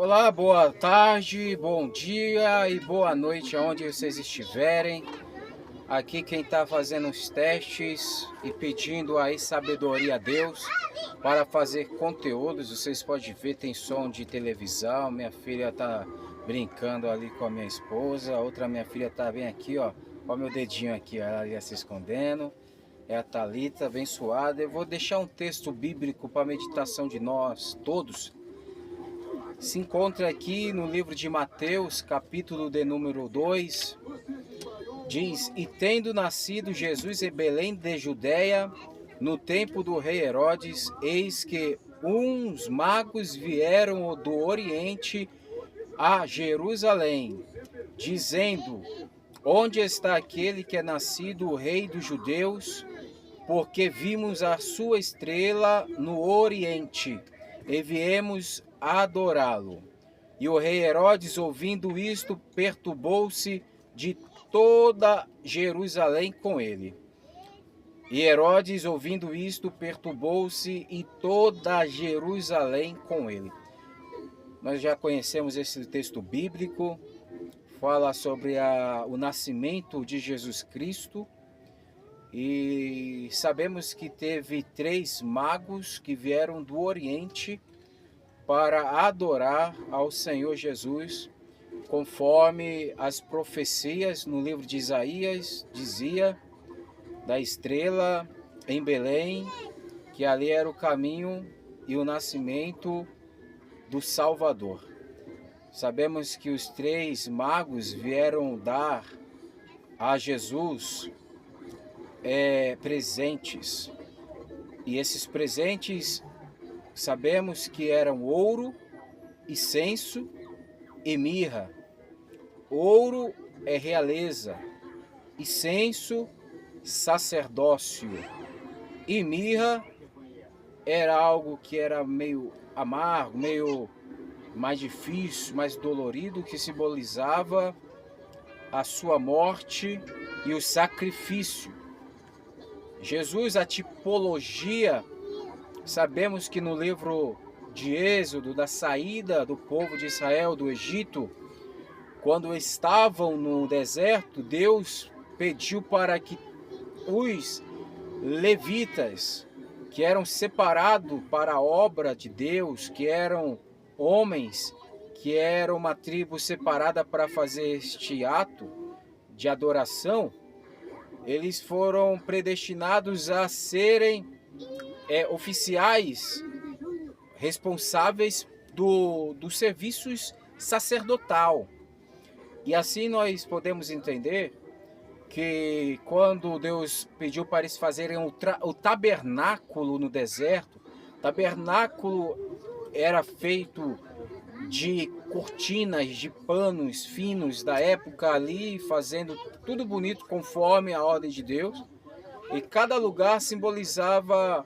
Olá, boa tarde, bom dia e boa noite aonde vocês estiverem. Aqui quem está fazendo os testes e pedindo aí sabedoria a Deus para fazer conteúdos. Vocês podem ver, tem som de televisão. Minha filha está brincando ali com a minha esposa. A outra minha filha está bem aqui, ó. Olha meu dedinho aqui, ela ia se escondendo. É a Thalita, abençoada. Eu vou deixar um texto bíblico para meditação de nós todos. Se encontra aqui no livro de Mateus, capítulo de número 2, diz: E tendo nascido Jesus em Belém de Judeia, no tempo do rei Herodes, eis que uns magos vieram do Oriente a Jerusalém, dizendo: Onde está aquele que é nascido o rei dos judeus? Porque vimos a sua estrela no Oriente e viemos adorá-lo. E o rei Herodes, ouvindo isto, perturbou-se de toda Jerusalém com ele. E Herodes, ouvindo isto, perturbou-se e toda Jerusalém com ele. Nós já conhecemos esse texto bíblico, fala sobre o nascimento de Jesus Cristo. E sabemos que teve 3 magos que vieram do Oriente para adorar ao Senhor Jesus, conforme as profecias no livro de Isaías dizia da estrela em Belém, que ali era o caminho e o nascimento do Salvador. Sabemos que os 3 magos vieram dar a Jesus presentes, e esses presentes sabemos que eram ouro, incenso e mirra. Ouro é realeza, incenso, sacerdócio, e mirra era algo que era meio amargo, meio mais difícil, mais dolorido, que simbolizava a sua morte e o sacrifício. Jesus, a tipologia, sabemos que no livro de Êxodo, da saída do povo de Israel do Egito, quando estavam no deserto, Deus pediu para que os levitas, que eram separados para a obra de Deus, que eram homens, que eram uma tribo separada para fazer este ato de adoração, eles foram predestinados a serem oficiais responsáveis dos serviços sacerdotal. E assim nós podemos entender que quando Deus pediu para eles fazerem o tabernáculo no deserto, o tabernáculo era feito de cortinas, de panos finos da época ali, fazendo tudo bonito conforme a ordem de Deus. E cada lugar simbolizava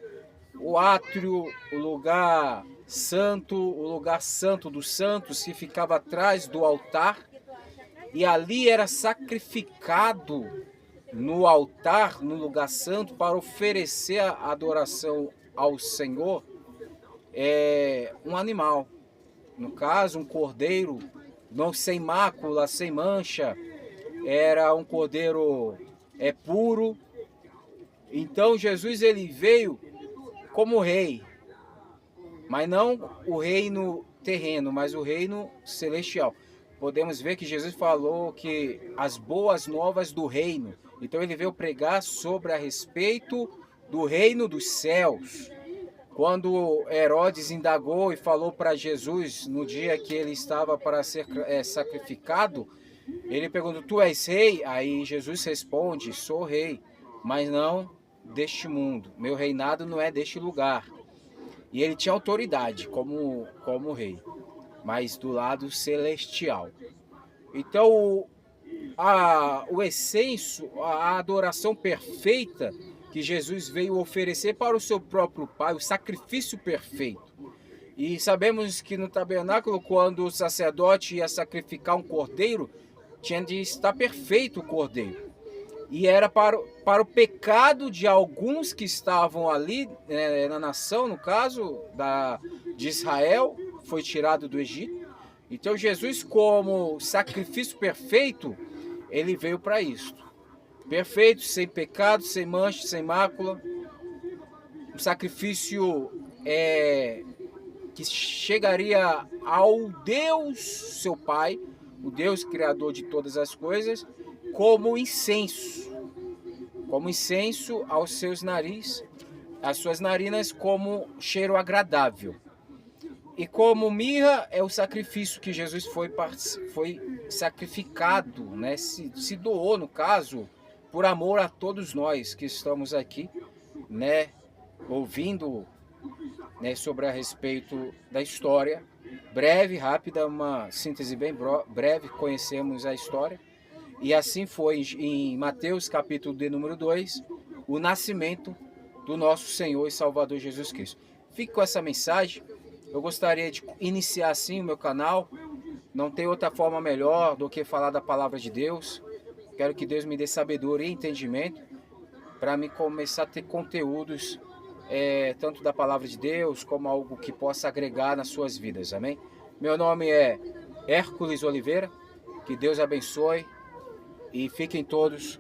o átrio, o lugar santo dos santos, que ficava atrás do altar. E ali era sacrificado no altar, no lugar santo, para oferecer a adoração ao Senhor, um animal. No caso, um cordeiro, não sem mácula, sem mancha, era um cordeiro puro. Então Jesus ele veio como rei, mas não o reino terreno, mas o reino celestial. Podemos ver que Jesus falou que as boas novas do reino. Então ele veio pregar sobre a respeito do reino dos céus. Quando Herodes indagou e falou para Jesus, no dia que ele estava para ser sacrificado, ele perguntou: Tu és rei? Aí Jesus responde: Sou rei, mas não deste mundo. Meu reinado não é deste lugar. E ele tinha autoridade como rei, mas do lado celestial. Então, o essêncio, a adoração perfeita que Jesus veio oferecer para o seu próprio Pai, o sacrifício perfeito. E sabemos que no tabernáculo, quando o sacerdote ia sacrificar um cordeiro, tinha de estar perfeito o cordeiro. E era para o pecado de alguns que estavam ali, na nação, no caso de Israel, foi tirado do Egito, Então Jesus, como sacrifício perfeito, ele veio para isto. Perfeito, sem pecado, sem mancha, sem mácula. Um sacrifício que chegaria ao Deus, seu Pai, o Deus criador de todas as coisas, como incenso aos seus narizes, às suas narinas, como cheiro agradável. E como mirra é o sacrifício que Jesus foi sacrificado, né? Se doou, no caso, por amor a todos nós que estamos aqui, né? Ouvindo, né, sobre a respeito da história. Breve, rápida, uma síntese bem breve, conhecemos a história. E assim foi em Mateus capítulo de número 2, o nascimento do nosso Senhor e Salvador Jesus Cristo. Fique com essa mensagem. Eu gostaria de iniciar assim o meu canal. Não tem outra forma melhor do que falar da palavra de Deus. Quero que Deus me dê sabedoria e entendimento para me começar a ter conteúdos tanto da palavra de Deus como algo que possa agregar nas suas vidas. Amém? Meu nome é Hércules Oliveira. Que Deus abençoe e fiquem todos